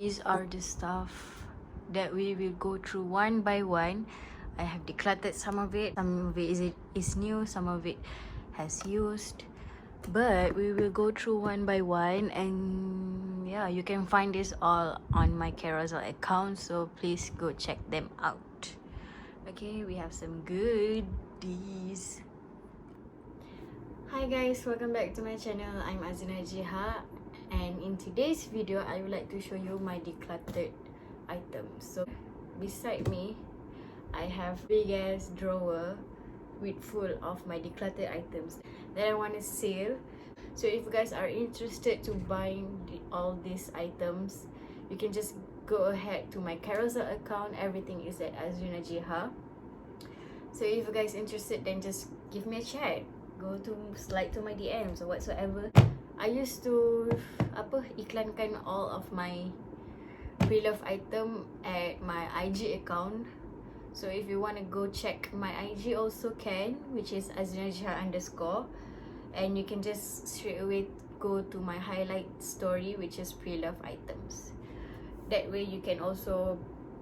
These are the stuff that we will go through one by one. I have decluttered some of it. Some of it is new, some of it has used. But we will go through one by one, and yeah, you can find this all on my Carousell account, so please go check them out. Okay, we have some goodies. Hi guys, welcome back to my channel. I'm Jiha, and in today's video I would like to show you my decluttered items. So beside me I have big ass drawer with full of my decluttered items that I want to sell. So if you guys are interested to buying all these items, you can just go ahead to my Carousell account. Everything is at Jiha. So if you guys interested, then just give me a chat. Go to slide to my DMs or whatsoever. I used to iklankan all of my pre-love item at my IG account. So if you want to go check my IG also can, which is _, and you can just straight away go to my highlight story, which is pre-love items. That way you can also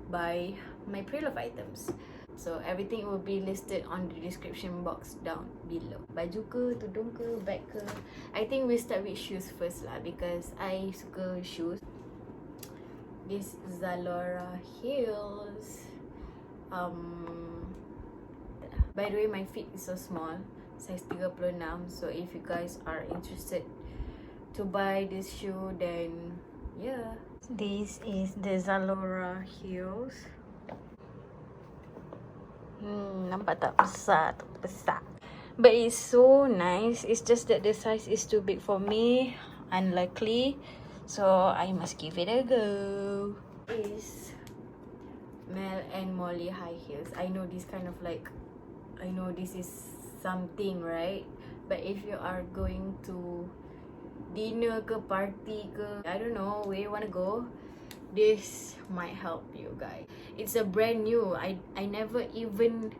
buy my pre-love items. So everything will be listed on the description box down below. Baju ke, tudung ke, bag ke. I think we start with shoes first lah, because I suka shoes. This Zalora heels. By the way, my feet is so small, size 36. So if you guys are interested to buy this shoe, then yeah. This is the Zalora heels. Nampak tak besar, but it's so nice. It's just that the size is too big for me, unluckily, so I must give it a go. Is Mel and Molly high heels. I know this kind of like, I know this is something, right? But if you are going to dinner ke, party ke, I don't know where you want to go, this might help you guys. It's a brand new. I never even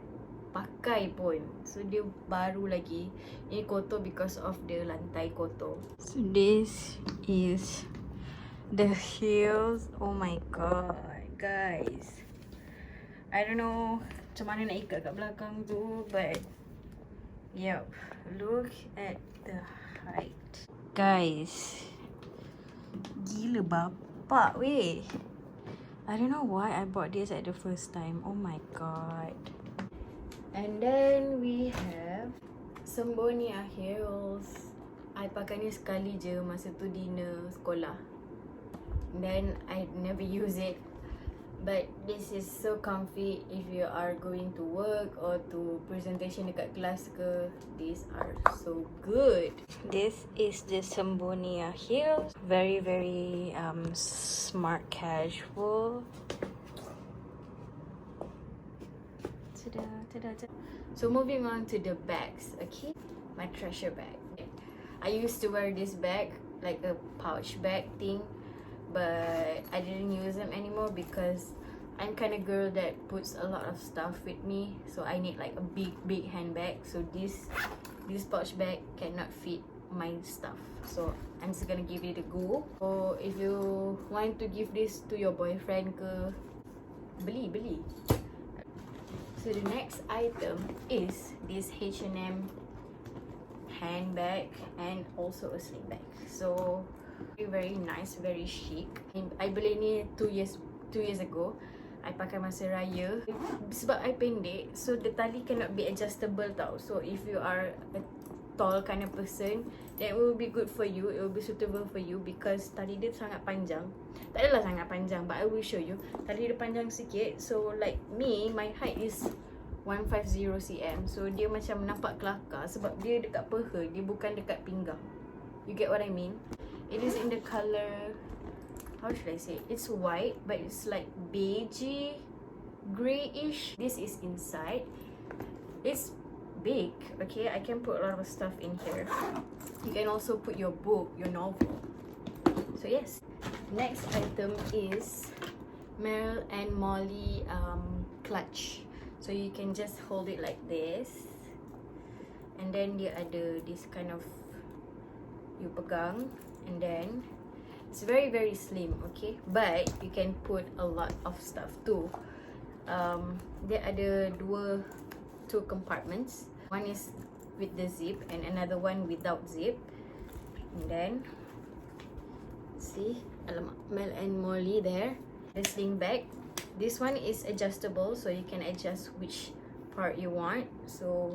pakai pun. So dia baru lagi. Ini kotor because of the lantai kotor. So this is the heels. Oh my god, guys. I don't know macam mana nak ikat kat belakang tu, but yep, look at the height. Guys, gila bapak weh. I don't know why I bought this at the first time. Oh my god. And then we have Sembonia heels. I pakai ni sekali je masa tu dinner sekolah. Then I never use it. But this is so comfy if you are going to work or to presentation dekat kelas ke. These are so good. This is the Sembonia heels. Very smart casual. So moving on to the bags, okay? My treasure bag. I used to wear this bag, like a pouch bag thing, but I didn't use them anymore because I'm kind of girl that puts a lot of stuff with me, so I need like a big handbag. So this pouch bag cannot fit my stuff, so I'm just gonna give it a go. So if you want to give this to your boyfriend ke, beli. So the next item is this H&M handbag and also a sling bag. So very nice, very chic. I beli ni 2 years ago. I pakai masa raya. Sebab I pendek, so the tali cannot be adjustable tau. So if you are a tall kind of person, then it will be good for you. It will be suitable for you because tali dia sangat panjang. Tak adalah sangat panjang, but I will show you. Tali dia panjang sikit. So like me, my height is 150 cm. So dia macam nampak kelakar sebab dia dekat peha, dia bukan dekat pinggang. You get what I mean? It is in the color, how should I say? It's white, but it's like beigey, greyish. This is inside. It's big, okay? I can put a lot of stuff in here. You can also put your book, your novel. So yes, next item is Mel and Molly clutch. So you can just hold it like this, and then dia ada this kind of, you pegang, and then It's very very slim, okay, but you can put a lot of stuff too. Dia ada two compartments. One is with the zip and another one without zip. And then see, alamak, Mel and Molly there. The sling bag. This one is adjustable, so you can adjust which part you want. So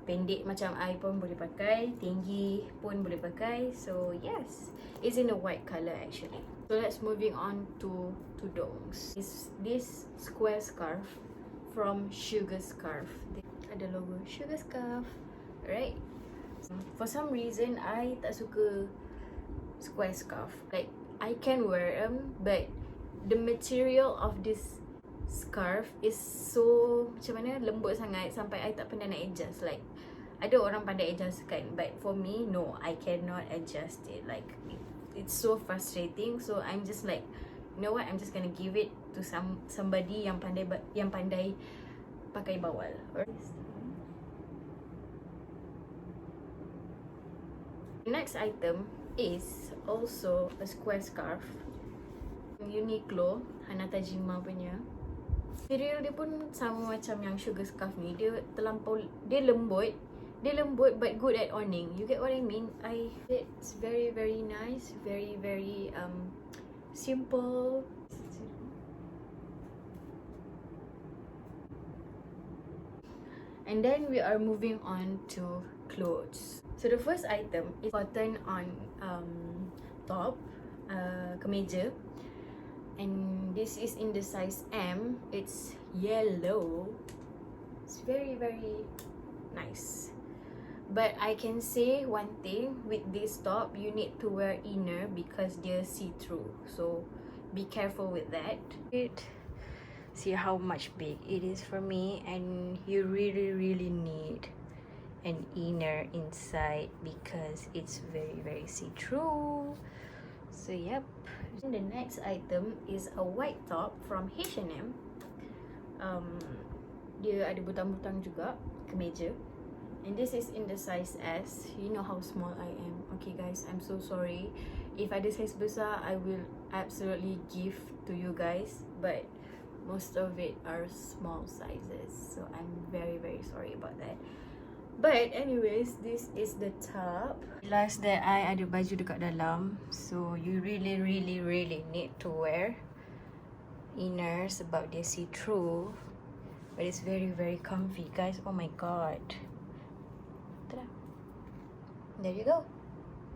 pendek macam I pun boleh pakai, tinggi pun boleh pakai. So yes, it's in the white color actually. So let's moving on to tudungs. Is this square scarf from Sugar Scarf. Ada logo Sugar Scarf, right? For some reason I tak suka square scarf. Like I can wear them, but the material of this scarf is so macam mana, lembut sangat sampai I tak pernah nak adjust. Like ada orang pandai adjust kan, but for me no, I cannot adjust it. Like it's so frustrating. So I'm just like, you know what, I'm just gonna give it to somebody yang pandai pakai bawal. The next item is also a square scarf. Uniqlo, Hanatajima punya. Material dia pun sama macam yang Sugar Scarf ni. Dia lembut but good at owning. You get what I mean? It's very very nice, very very simple. And then we are moving on to clothes. So the first item is cotton on top, kemeja. And this is in the size M. It's yellow. It's very very nice. But I can say one thing, with this top you need to wear inner because they're see-through. So be careful with that. See how much big it is for me, and you really really need an inner inside because it's very very see-through. So yep. And the next item is a white top from H&M. Dia ada butang-butang juga, kemeja. And this is in the size S. You know how small I am. Okay guys, I'm so sorry. If ada size besar, I will absolutely give to you guys. But most of it are small sizes. So I'm very very sorry about that. But anyways, this is the top. Last that I ada baju dekat dalam. So you really really really need to wear inner sebab dia see-through. But it's very very comfy guys. Oh my god. Ta-da. There you go.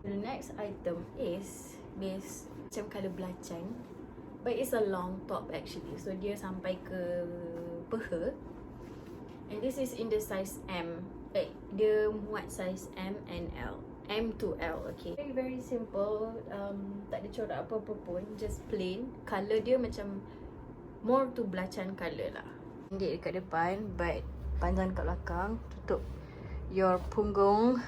The next item is this macam colour belacan. But it's a long top actually. So dia sampai ke peha. And this is in the size M. Dia muat size M and L. M to L, okay. Very very simple. Tak ada corak apa-apa pun. Just plain. Colour dia macam more to belacan colour lah. Pendek dekat depan but panjang dekat belakang. Tutup your punggung.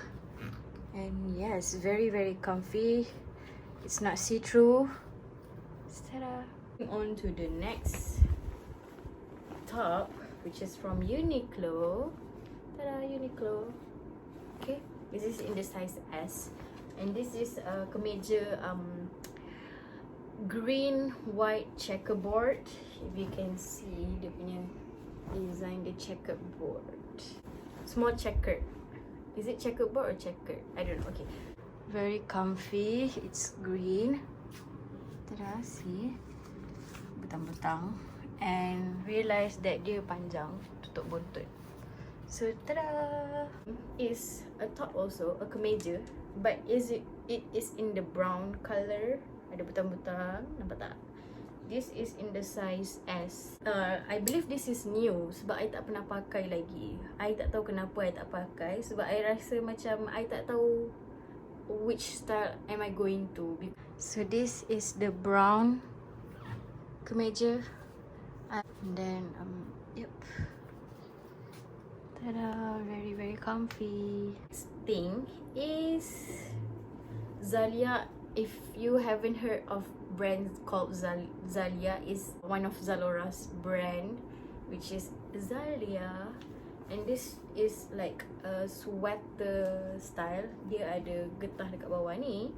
And yes, very very comfy. It's not see-through. Ta-da! Moving on to the next top, which is from Uniqlo. Ta-da! Uniqlo. Okay, this is in the size S. And this is a kemeja green white checkerboard. If you can see dia punya design, the checkerboard. Small checkered. Is it checkerboard or checkered? I don't know. Okay. Very comfy. It's green. Ta-da! See? Butang-butang. And realize that dia panjang. Tutup buntut. So, ta-da! Is a top also, a kemeja. But it is in the brown color. Ada butang-butang. Nampak tak? This is in the size S. I believe this is new sebab I tak pernah pakai lagi. I tak tahu kenapa I tak pakai sebab I rasa macam I tak tahu which style am I going to. So this is the brown kemeja. And then yep. Ta-da! Very very comfy. Next thing is Zalia. If you haven't heard of brand called Zalia, is one of Zalora's brand, which is Zalia. And this is like a sweater style. Dia ada getah dekat bawah ni.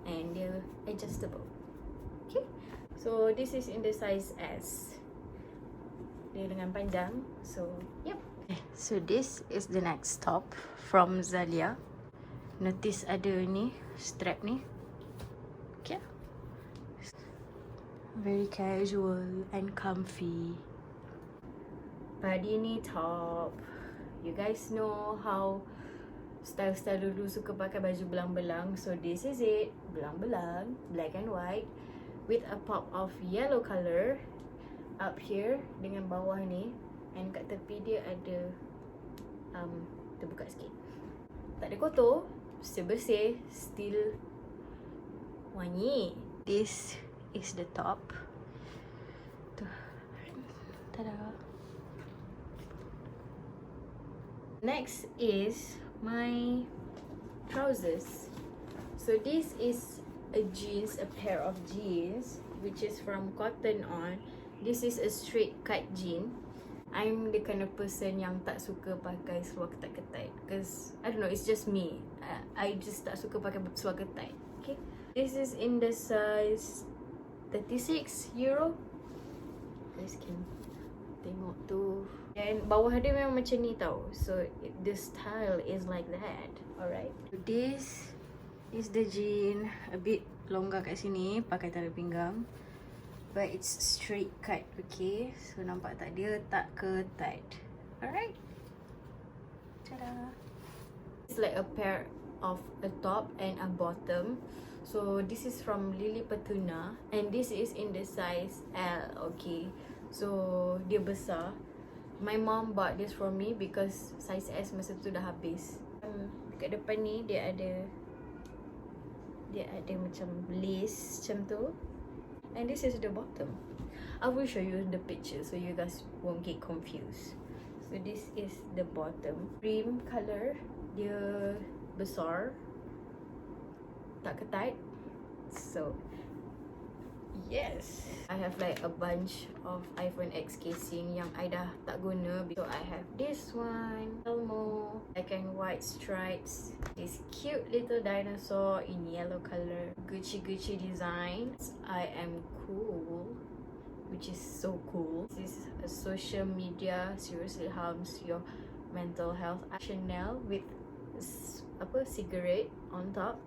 and they're adjustable. Okay, so this is in the size S. Dia dengan panjang. So yep. So this is the next top from Zalia. Notice ada ni strap ni. Okay, very casual and comfy. Body ni top. You guys know how style-style dulu suka pakai baju belang-belang. So this is it. Belang-belang, black and white, with a pop of yellow color up here dengan bawah ni. And kat tepi dia ada terbuka sikit. Tak ada kotor, still bersih, still wangi. This is the top. Tuh. Tada. Next is my trousers. So this is a jeans, a pair of jeans, which is from Cotton On. This is a straight cut jean. I'm the kind of person yang tak suka pakai seluar ketat-ketat, because I don't know, it's just me. I just tak suka pakai seluar ketat. Okay, this is in the size 36 euro. Guys can tengok tu. And bawah dia memang macam ni tau. So the style is like that. Alright. This is the jean, a bit longgar kat sini, pakai tali pinggang. But it's straight cut, okay? So nampak tak, dia tak ketat. Alright. Tada. It's like a pair of a top and a bottom. So this is from Lily Petuna, and this is in the size L, okay? So dia besar. My mom bought this for me because size S masa tu dah habis. Dekat depan ni dia ada macam lace macam tu. And this is the bottom. I will show you the picture so you guys won't get confused. So this is the bottom. Cream color. Dia besar, tak ketat. So yes, I have like a bunch of iPhone X casing yang I dah tak guna. So I have this one, Elmo, black and white stripes, this cute little dinosaur in yellow color, Gucci design. I am cool, which is so cool. This is a social media seriously harms your mental health. Channnel with cigarette on top.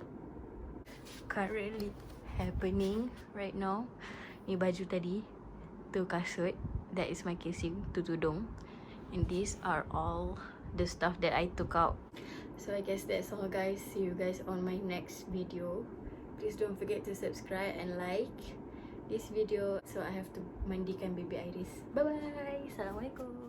Currently happening right now, ni baju tadi, tu kasut, that is my casing, tu tudung, and these are all the stuff that I took out. So I guess that's all guys. See you guys on my next video. Please don't forget to subscribe and like this video. So I have to mandikan baby Iris. Bye bye. Assalamualaikum.